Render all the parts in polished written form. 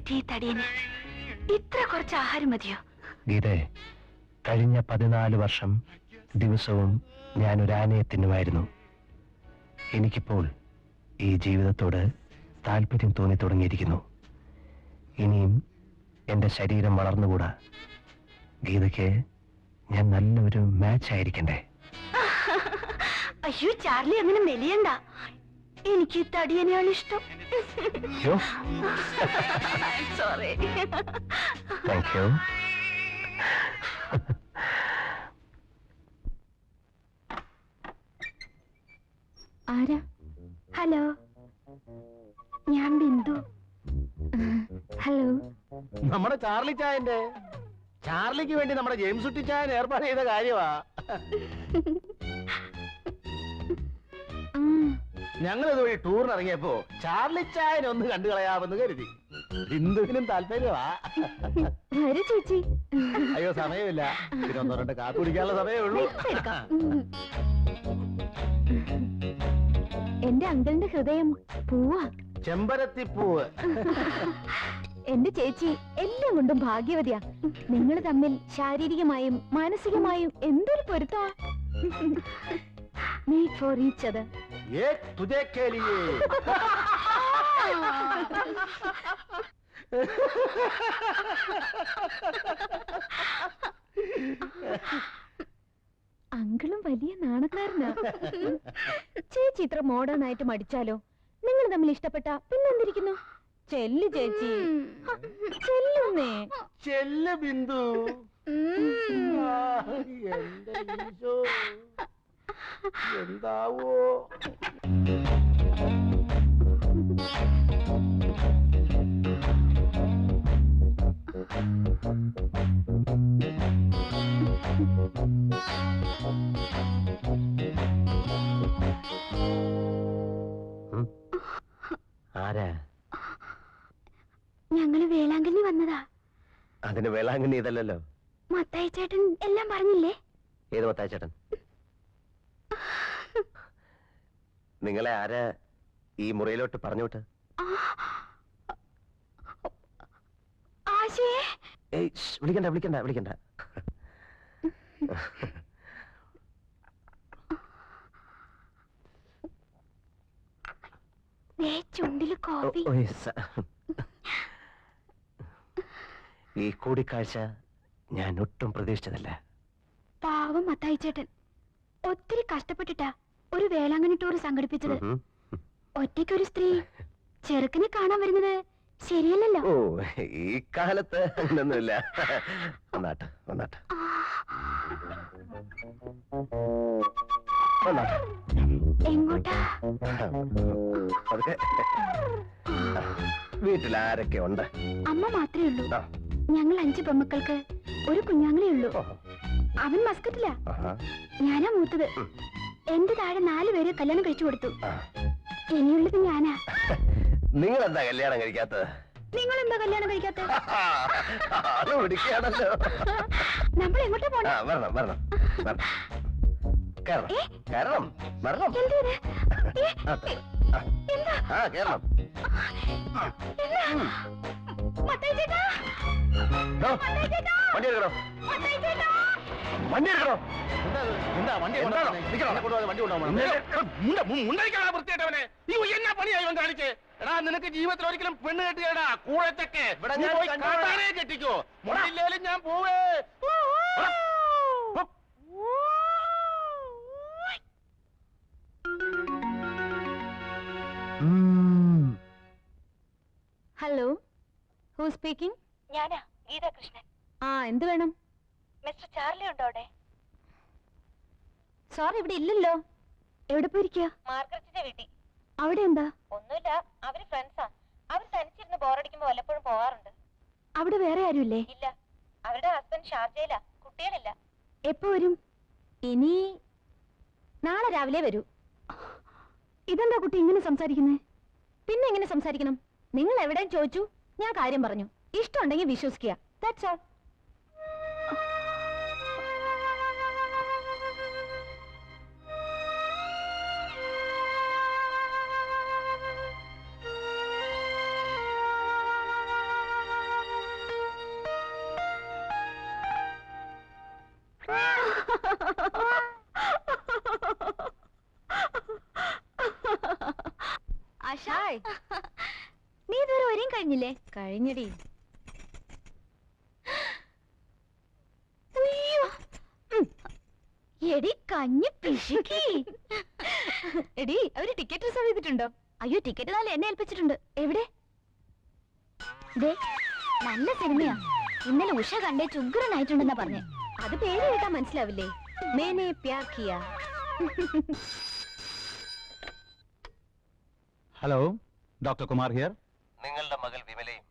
പറ്റി തടിയന് ഇത്ര കുറച്ച് ആഹാരം മതിയോ? ഗീതേ, കഴിഞ്ഞ 14 വർഷം ദിവസവും ഞാനൊരു ആനയെ തിന്നുമായിരുന്നു. എനിക്കിപ്പോൾ ഈ ജീവിതത്തോട് താല്പര്യം തോന്നി തുടങ്ങിയിരിക്കുന്നു. ഇനിയും എന്റെ ശരീരം വളർന്നുകൂടാ. ഗീതയ്ക്ക് ഞാൻ നല്ലൊരു മാച്ച് ആയിരിക്കണ്ടേ? അയ്യോ ചാർലി, അങ്ങനെ മെലിയണ്ട. എനിക്ക് തടിയനെയാണ് ഇഷ്ടം. സോറി. Thank you. ആരാ? ഹലോ, ഞാൻ ബിന്ദു. ഹലോ. നമ്മുടെ ചാർലി ചായന്റെ. ചാർലിക്ക് വേണ്ടി നമ്മുടെ ജെയിംസ് കുട്ടി ചായൻ ഏർപ്പാട് ചെയ്ത കാര്യമാ. ഞങ്ങൾ ഇതുവഴി ടൂറിന് ഇറങ്ങിയപ്പോ ചാർലി ചായനെ ഒന്ന് കണ്ടു കളയാമെന്ന് കരുതി. ബിന്ദുവിനും താല്പര്യമാ. ചേച്ചി. അയ്യോ സമയമില്ല, പിന്നെ 1-2 കാപ്പി കുടിക്കാനുള്ള സമയമേ ഉള്ളൂ. എന്റെ അങ്കിളിന്റെ ഹൃദയം പൂവാ, ചെമ്പരത്തിപ്പൂവ്. എന്റെ ചേച്ചി എല്ലാം കൊണ്ടും ഭാഗ്യവതിയാ. നിങ്ങൾ തമ്മിൽ ശാരീരികമായും മാനസികമായും എന്തൊരു പൊരുത്തമാ. Made for each other. ये तुझे के लिए. അങ്കിളും വലിയ നാണക്കാരനാ. ചേച്ചി ഇത്ര മോഡേൺ ആയിട്ട് മടിച്ചാലോ? നിങ്ങൾ തമ്മിൽ ഇഷ്ടപ്പെട്ട പിന്നെന്തിരിക്കുന്നു? ചെല്ലു ചേച്ചി, ചെല്ലുന്നേ. ചെല്ല് ബിന്ദു. എന്താവോ? ആരാ? ഞങ്ങള് വേളാങ്കണ്ണി വന്നതാ. അതിന് വേളാങ്കണ്ണി ഇതല്ലോ. മത്തായി ചേട്ടൻ എല്ലാം പറഞ്ഞില്ലേ? ഏത് മത്തായി ചേട്ടൻ? നിങ്ങളെ ആരാ ഈ മുറിയിലോട്ട് പറഞ്ഞോട്ട്? വിളിക്കണ്ട വിളിക്കണ്ട വിളിക്കണ്ട. ചുണ്ടില് കോപ്പി. ഈ കൂടിക്കാഴ്ച ഞാൻ ഒട്ടും പ്രതീക്ഷിച്ചതല്ല. പാവം മത്തായി ചേട്ടൻ ഒത്തിരി കഷ്ടപ്പെട്ടിട്ടാ ഒരു വേളാങ്കണ്ണി ടൂർ സംഘടിപ്പിച്ചത്. ഒറ്റയ്ക്കൊരു സ്ത്രീ ചെറുക്കനെ കാണാൻ വരുന്നത് ശരിയല്ലല്ലോ. ഓ, ഈ കാലത്ത് അങ്ങനൊന്നുമില്ല. വന്നാട്ട് വന്നാട്ട് വന്നാട്ട്. എങ്ങോട്ടാ? വീട്ടിൽ ആരൊക്കെ ഉണ്ട്? അമ്മ മാത്രമേ ഉള്ളൂ. ഞങ്ങൾ 5 പെമ്മക്കൾക്ക് ഒരു കുഞ്ഞാങ്ങളേ ഉള്ളൂ. അവൻ മസ്കറ്റില്ല. ഞാനാ മൂത്തത്. എന്റെ താഴെ 4 പേരെ കല്യാണം കഴിച്ചു കൊടുത്തു. ഇനിയുള്ളത് ഞാനാ. നിങ്ങൾ എന്താ കല്യാണം കഴിക്കാത്തത്? നിങ്ങൾ എന്താ കല്യാണം കഴിക്കാത്തത്? പിടിക്കുകയാണല്ലോ. നമ്മൾ എങ്ങോട്ടാ പോണേ? വരണം വരണം വരണം. കേറണം വരണം. ആ കേറണം. വണ്ടി എടുക്കണോ? വണ്ടി എടുക്കണോ? എന്താ വണ്ടി വൃത്തിയായിട്ടവനെ എന്നാ പണിയായി വന്ന് കാണിച്ചേ? എടാ നിനക്ക് ജീവിതത്തിൽ ഒരിക്കലും പെണ്ണ് കെട്ടിയടാ കൂഴച്ചൊക്കെ കാട്ടാനേ കെട്ടിക്കോ. മുടയില്ലേലും ഞാൻ പോവേ. Hello, who speaking? ഞാനാ ഗീതാ കൃഷ്ണൻ. ആ, എന്ത് വേണം? മിസ്റ്റർ ചാർലി ഉണ്ടോ അവിടെ? സോറി, ഇവിടെ ഇല്ലല്ലോ. എവിടെ പോയിരിക്കുക? മാർഗരറ്റിന്റെ വീട്ടിൽ. അവിടെ എന്താ? ഒന്നുമില്ല, അവര് ഫ്രണ്ട്സാ. അവർ തനിച്ചിരുന്ന് ബോറടിക്കുമ്പോ വല്ലപ്പോഴും പോവാറുണ്ട്. അവിടെ വേറെ ആരുമില്ലേ? ഇല്ല, അവരുടെ ഹസ്ബൻഡ് ഷാർജയിലാ. കുട്ടികളില്ല. എപ്പോ വരും? ഇനി നാളെ രാവിലെ വരൂ. ഇതെന്താ കുട്ടി ഇങ്ങനെ സംസാരിക്കുന്നേ? പിന്നെ എങ്ങനെ സംസാരിക്കണം? നിങ്ങൾ എവിടെയും ചോദിച്ചു, ഞാൻ കാര്യം പറഞ്ഞു. ഇഷ്ടമുണ്ടെങ്കിൽ വിശ്വസിക്കുക. That's all. ഹായ്. നീ ഇതുവരെ വരെയും കഴിഞ്ഞില്ലേ? കഴിഞ്ഞടി. എടി കഞ്ഞി പിശുക്കി. എടി അവര് ടിക്കറ്റ് റിസർവ് ചെയ്തിട്ടുണ്ടോ? അയ്യോ ടിക്കറ്റ് നാളെ എന്നെ ഏൽപ്പിച്ചിട്ടുണ്ട്. എവിടെ? ദേ നല്ല സിനിമയാ. ഇന്നലെ ഉഷ കണ്ടേ ചുഗ്രനായിട്ടുണ്ടെന്നാ പറഞ്ഞേ. അത് പേര് കേട്ടാ മനസ്സിലാവില്ലേ? Maine Pyar Kiya. Hello, doctor Kumar here. നിങ്ങളുടെ മകൾ വിമലയും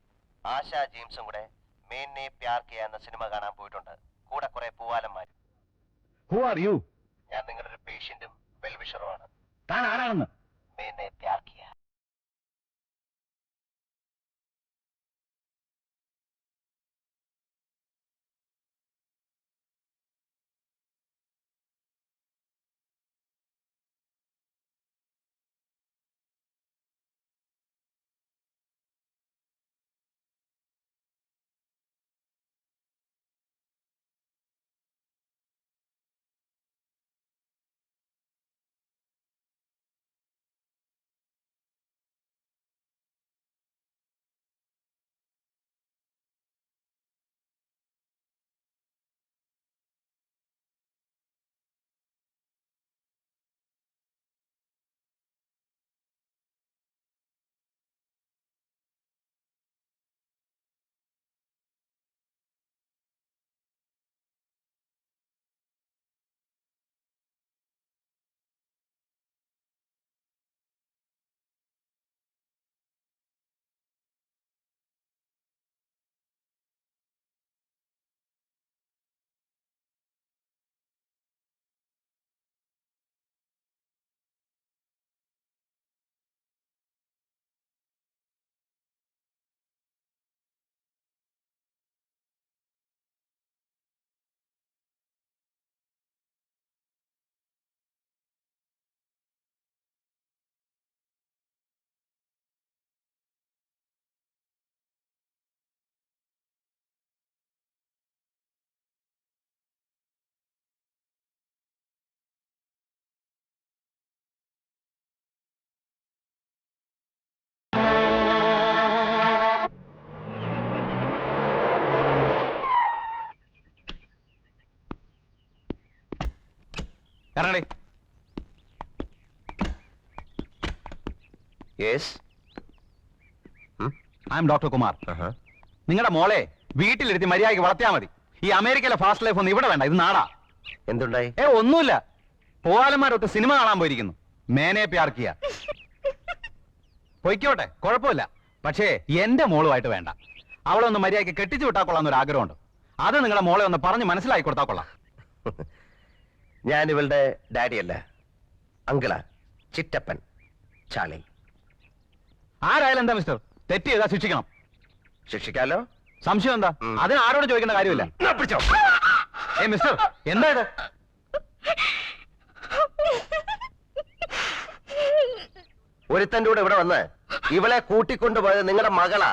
ആശ ജെയിംസും കൂടെ മേനെ പ്യാർ കിയ എന്ന സിനിമ കാണാൻ പോയിട്ടുണ്ട്. കൂടെ കുറെ പൂവാലന്മാർ. Who are you? ഞാൻ നിങ്ങളുടെ ഒരു പേഷ്യന്റും വെൽവിഷറുമാണ്. താൻ ആരാണെന്ന്? മേനെ പ്യാർ കിയ. ഇറങ്ങടി. Yes. I am doctor Kumar. നിങ്ങളുടെ മോളെ വീട്ടിലിരുത്തി മര്യാദയ്ക്ക് വളർത്തിയാൽ മതി. ഈ അമേരിക്കയിലെ ഫാസ്റ്റ് ലൈഫ് ഒന്നും ഇവിടെ വേണ്ട. ഇത് നാടാ. എന്തുണ്ടായി? ഒന്നുമില്ല. പോവാലന്മാരൊത്ത് സിനിമ കാണാൻ പോയിരിക്കുന്നു. മേനെ പ്യാർ കിയ. പൊയ്ക്കോട്ടെ, കുഴപ്പമില്ല. പക്ഷേ എന്റെ മോളുമായിട്ട് വേണ്ട. അവളെ ഒന്ന് മര്യാദയ്ക്ക് കെട്ടിച്ചു വിട്ടാ കൊള്ളാന്നൊരു ആഗ്രഹമുണ്ട്. അത് നിങ്ങളുടെ മോളെ ഒന്ന് പറഞ്ഞ് മനസ്സിലാക്കി കൊടുത്താൽ കൊള്ളാം. ഞാൻ ഇവളുടെ ഡാഡിയല്ല, അങ്കിളാ, ചിറ്റപ്പൻ, ചാളി. ആരായാലും എന്താ മിസ്റ്റർ, തെറ്റ് ചെയ്താ ശിക്ഷിക്കണം. ശിക്ഷിക്കാലോ? സംശയം എന്താ? അതിന് ആരോടും ചോദിക്കേണ്ട കാര്യമില്ല. പിടിച്ചോ. മിസ്റ്റർ, എന്താ ഇത്? ഒരുത്തന്റെ കൂടെ ഇവിടെ വന്ന് ഇവളെ കൂട്ടിക്കൊണ്ടുപോയത് നിങ്ങളുടെ മകളാ.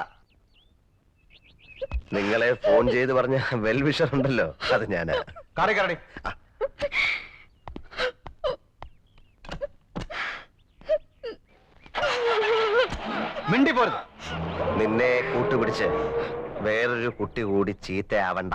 നിങ്ങളെ ഫോൺ ചെയ്ത് പറഞ്ഞ വെൽവിഷർ ഉണ്ടല്ലോ, അത് ഞാനാ. കറി കരടി. മിണ്ടി പോരുത്. നിന്നെ കൂട്ടുപിടിച്ച് വേറൊരു കുട്ടി കൂടി ചീത്തയാവണ്ട.